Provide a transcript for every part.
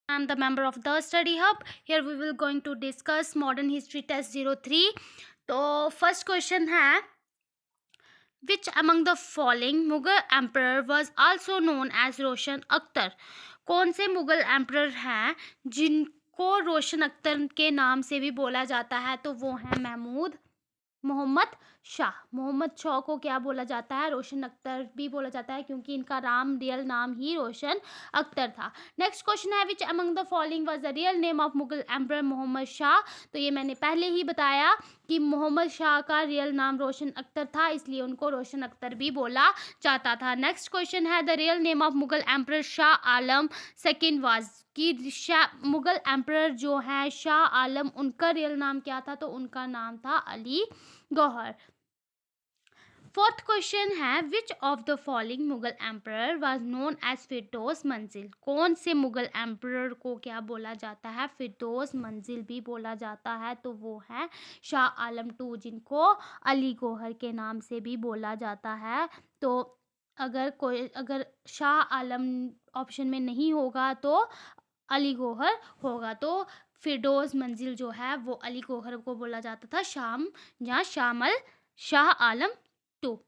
I'm the member of the Study Hub. Here we will going to discuss Modern History Test 03. तो first question है, which among the following Mughal emperor was also known as रोशन अख्तर? कौन से Mughal emperor हैं जिनको रोशन अख्तर के नाम से भी बोला जाता है? तो वो हैं मोहम्मद शाह। मोहम्मद शाह को क्या बोला जाता है? रोशन अख्तर भी बोला जाता है, क्योंकि इनका रियल नाम ही रोशन अख्तर था। नेक्स्ट क्वेश्चन है, which among the following was the real name of Mughal emperor Mohammad Shah? तो ये मैंने पहले ही बताया कि मोहम्मद शाह का रियल नाम रोशन अख्तर था, इसलिए उनको रोशन अख्तर भी बोला जाता था। नेक्स्ट क्वेश्चन है, the real name of Mughal emperor Shah Alam second was? कि मुगल एम्परर जो है शाह आलम, उनका रियल नाम क्या था? तो उनका नाम था अली गौहर। फोर्थ क्वेश्चन है, which of the following Mughal emperor was known as Firdaus Manzil? कौन से मुगल एम्परर को क्या बोला जाता है? फिरदौस मंजिल भी बोला जाता है। तो वो है शाह आलम टू, जिनको अली गौहर के नाम से भी बोला जाता है। तो अगर शाह आलम ऑप्शन में नहीं होगा तो अली गौहर होगा। तो फिरदौस मंजिल जो है वो अली गौहर को बोला जाता था, Shah Alam to.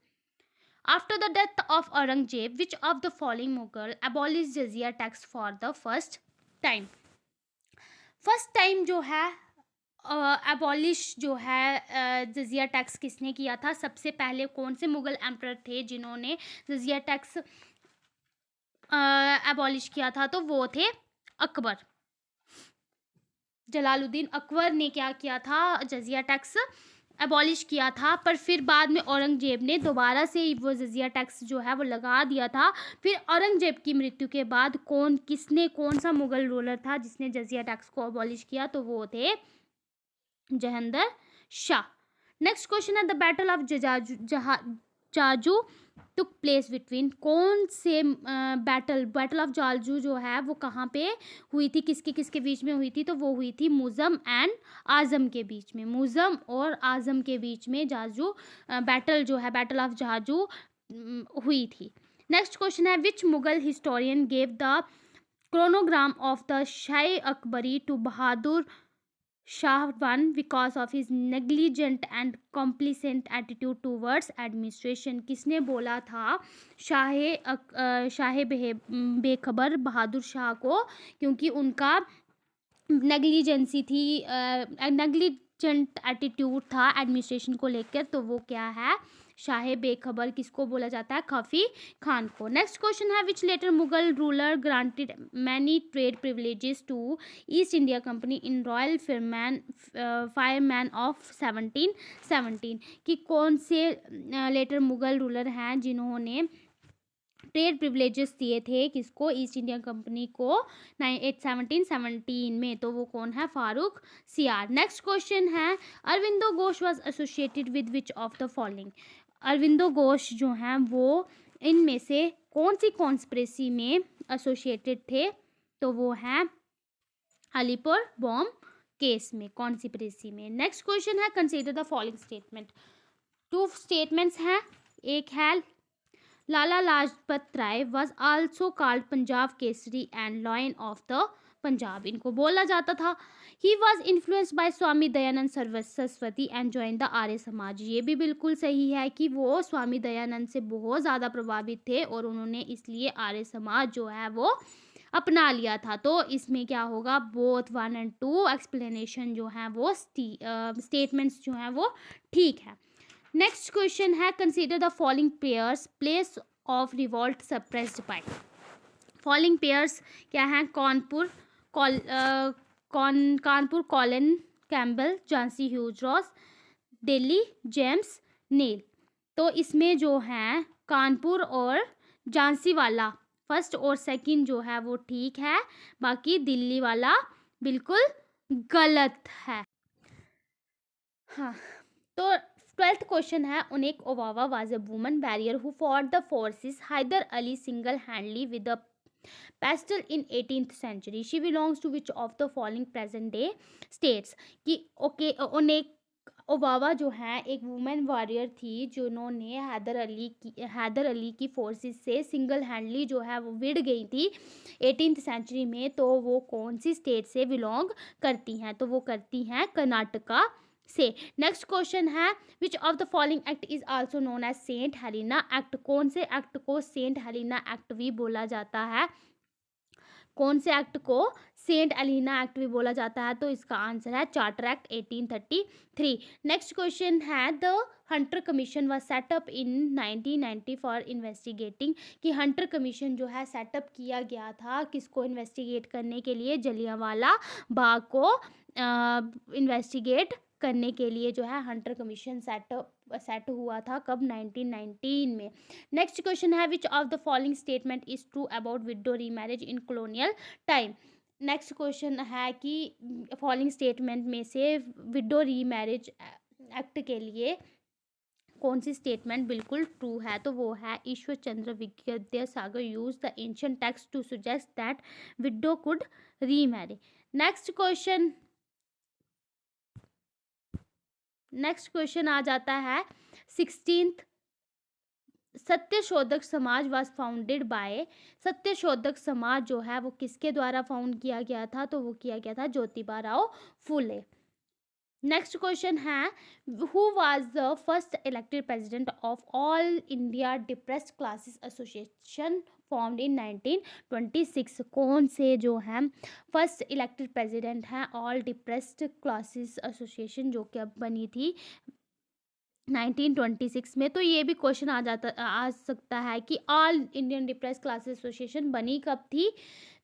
After the death of Aurangzeb, which of the following Mughal abolished jizya tax for the first time? First time जो है एबॉलिश जो है जजिया टैक्स किसने किया था? सबसे पहले कौन से मुगल एम्परर थे जिन्होंने जजिया टैक्स एबॉलिश किया था? तो वो थे अकबर। जलालुद्दीन अकबर ने क्या किया था? जजिया टैक्स एबॉलिश किया था, पर फिर बाद में औरंगजेब ने दोबारा से वो जजिया टैक्स जो है वो लगा दिया था। फिर औरंगजेब की मृत्यु के बाद कौन सा मुगल रूलर था जिसने जजिया टैक्स को एबॉलिश किया? तो वो थे जहांगीर शाह। नेक्स्ट क्वेश्चन है, the battle of Jaju took place between? कौन से बैटल ऑफ जालजू जो है वो कहाँ पे हुई थी, किसके बीच में हुई थी? तो वो हुई थी मुज़म एंड आज़म के बीच में। मुज़म और आज़म के बीच में जाजू बैटल जो है, बैटल ऑफ जाजू हुई थी। नेक्स्ट क्वेश्चन है, which Mughal historian gave the chronogram of the Shahi Akbari to Bahadur Shah one because of his negligent and complacent attitude towards administration? किसने बोला था शाह बेखबर बहादुर शाह को? क्योंकि उनका नेग्लिजेंसी थी, नेग्लिजेंट एटीट्यूड था एडमिनिस्ट्रेशन को लेकर। तो वो क्या है? शाह बेखबर। किसको बोला जाता है? खफी खान को। नेक्स्ट क्वेश्चन है, which later Mughal ruler granted many trade privileges to East India Company in royal farman of 1717? कि कौन से लेटर मुगल रूलर हैं जिन्होंने ट्रेड प्रिविलेजेस दिए थे किसको? ईस्ट इंडिया कंपनी को 1717 में। तो वो कौन है? फारूक सियार। नेक्स्ट क्वेश्चन है, Aurobindo Ghosh was associated with which of the following? Aurobindo Ghosh जो हैं वो इनमें से कौन सी कॉन्स्पिरेसी में एसोसिएटेड थे? तो वो हैं अलीपुर बॉम्ब केस में, कॉन्स्पिरेसी में। नेक्स्ट क्वेश्चन है, consider the following statement? Two statements हैं। एक है, Lala Lajpat Rai was also called Punjab Kesari and lion of the Punjab. इनको बोला जाता था। He was influenced by Swami Dayanand Saraswati and join the Arya Samaj. ये भी बिल्कुल सही है कि वो स्वामी दयानंद से बहुत ज़्यादा प्रभावित थे और उन्होंने इसलिए आर्य समाज जो है वो अपना लिया था। तो इसमें क्या होगा? बोथ 1 एंड 2 एक्सप्लेनेशन जो है वो स्टेटमेंट्स जो हैं वो ठीक है। नेक्स्ट क्वेश्चन है, consider the following pairs place of revolt suppressed by? Following pairs क्या हैं? Kanpur Colin Campbell, Jhansi Hugh Rose, Delhi James Neill. तो इसमें जो है कानपुर और झांसी वाला फर्स्ट और सेकंड जो है वो ठीक है, बाकी दिल्ली वाला बिल्कुल गलत है। हाँ, तो 12th क्वेश्चन है, Onake Obavva was a woman warrior who fought the forces Hyder Ali single handedly with a pestle in 18th century. She belongs to which of the following present day states? कि ओके, उनेक ओबामा जो हैं एक वुमेन वॉरियर थी जिन्होंने हैदर अली की forces से single हैंडली जो है वो विड़ गई थी 18th सेंचुरी में। तो वो कौन सी स्टेट से बिलोंग करती हैं? तो वो करती हैं कर्नाटका से। नेक्स्ट क्वेश्चन है which of the following act is also known as Saint Helena act? कौन से एक्ट को सेंट हेलिना एक्ट भी बोला जाता है? कौन से एक्ट को सेंट एलिना एक्ट भी बोला जाता है? तो इसका आंसर है चार्टर एक्ट 1833। नेक्स्ट क्वेश्चन है the Hunter commission was setup in 1990 for investigating. कि हंटर कमीशन जो है सेटअप किया गया था किसको इन्वेस्टिगेट करने के लिए? जलियांवाला बाग को इन्वेस्टिगेट करने के लिए जो है हंटर कमीशन सेट हुआ था कब? 1919 में। नेक्स्ट क्वेश्चन है which of the following statement is true about window remarriage in colonial time? Next question है कि फॉलोइंग स्टेटमेंट में से विडो रीमैरिज एक्ट के लिए कौन सी स्टेटमेंट बिल्कुल ट्रू है? तो वो है Ishwar Chandra Vidyasagar use the ancient text to suggest that widow could remarry. Next question आ जाता है 16th Satyashodhak Samaj was founded by. Satyashodhak Samaj जो है वो किसके द्वारा फाउंड किया गया था? तो वो किया गया था ज्योतिबा राव फुले। नेक्स्ट क्वेश्चन है who was the first elected president of all India depressed classes association formed in 1926? कौन से जो हैं फर्स्ट इलेक्टेड प्रेसिडेंट हैं ऑल डिप्रेस्ड क्लासेस एसोसिएशन जो कि अब बनी थी 1926 में? तो ये भी क्वेश्चन आ सकता है कि all Indian depress classes association बनी कब थी?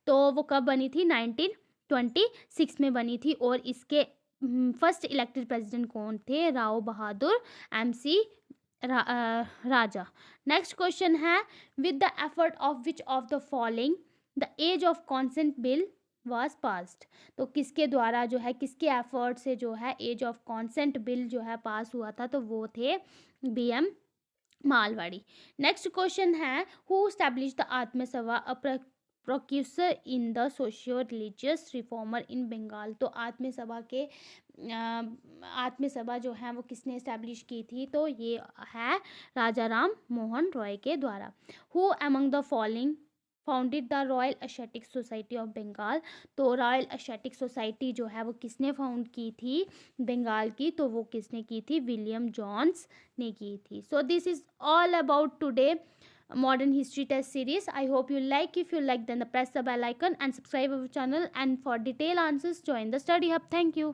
तो वो कब बनी थी? 1926 में बनी थी। और इसके फर्स्ट इलेक्टेड प्रेसिडेंट कौन थे? Rao Bahadur MC Raja. Next question है with the effort of which of the following the age of consent bill was passed? तो किसके द्वारा जो है किसके एफर्ट से जो है एज ऑफ कॉन्सेंट बिल जो है पास हुआ था? तो वो थे BM मालवाड़ी। नेक्स्ट क्वेश्चन है who establish the Atma Sabha precursor in the socio religious reformer in Bengal? तो आत्म सभा जो है वो किसने स्टैब्लिश की थी? तो ये है राजा राम मोहन रॉय के द्वारा। Who among the following founded the royal aesthetic society of Bengal? तो रॉयल एस्थेटिक सोसाइटी जो है वो किसने फाउंड की थी बंगाल की? तो वो किसने की थी? विलियम जॉन्स ने की थी। So this is all about today modern history test series. I hope you like. If you like, then press the bell icon and subscribe our channel, and for detailed answers join the study hub. Thank you.